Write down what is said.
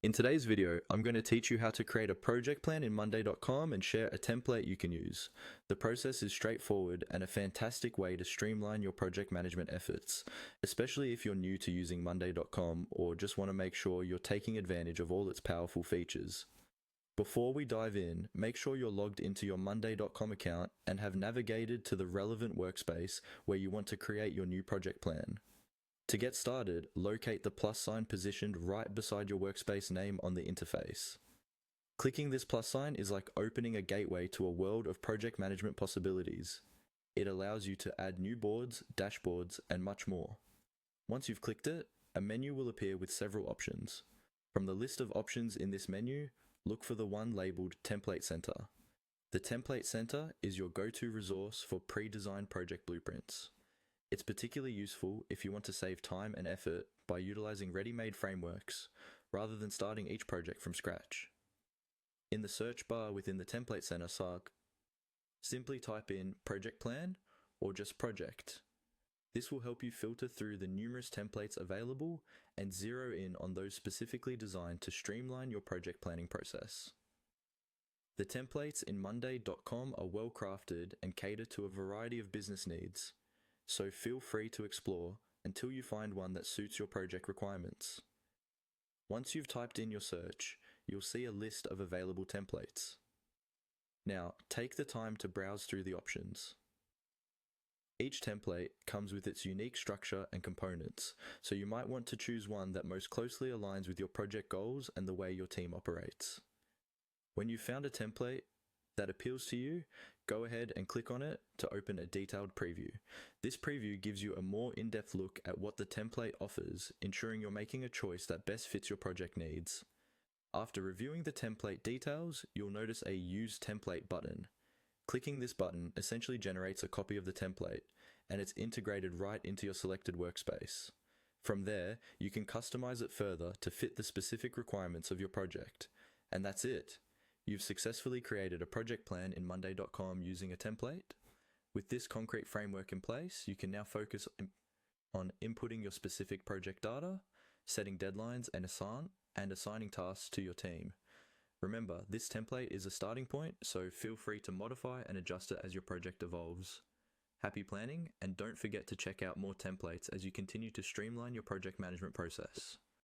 In today's video, I'm going to teach you how to create a project plan in Monday.com and share a template you can use. The process is straightforward and a fantastic way to streamline your project management efforts, especially if you're new to using Monday.com or just want to make sure you're taking advantage of all its powerful features. Before we dive in, make sure you're logged into your Monday.com account and have navigated to the relevant workspace where you want to create your new project plan. To get started, locate the plus sign positioned right beside your workspace name on the interface. Clicking this plus sign is like opening a gateway to a world of project management possibilities. It allows you to add new boards, dashboards, and much more. Once you've clicked it, a menu will appear with several options. From the list of options in this menu, look for the one labeled Template Center. The Template Center is your go-to resource for pre-designed project blueprints. It's particularly useful if you want to save time and effort by utilizing ready-made frameworks rather than starting each project from scratch. In the search bar within the Template Center SARC, simply type in Project Plan or just Project. This will help you filter through the numerous templates available and zero in on those specifically designed to streamline your project planning process. The templates in Monday.com are well crafted and cater to a variety of business needs, so feel free to explore until you find one that suits your project requirements. Once you've typed in your search, you'll see a list of available templates. Now, take the time to browse through the options. Each template comes with its unique structure and components, so you might want to choose one that most closely aligns with your project goals and the way your team operates. When you've found a template that appeals to you, go ahead and click on it to open a detailed preview. This preview gives you a more in-depth look at what the template offers, ensuring you're making a choice that best fits your project needs. After reviewing the template details, you'll notice a Use Template button. Clicking this button essentially generates a copy of the template, and it's integrated right into your selected workspace. From there, you can customize it further to fit the specific requirements of your project. And that's it. You've successfully created a project plan in Monday.com using a template. With this concrete framework in place, you can now focus on inputting your specific project data, setting deadlines, and assigning tasks to your team. Remember, this template is a starting point, so feel free to modify and adjust it as your project evolves. Happy planning, and don't forget to check out more templates as you continue to streamline your project management process.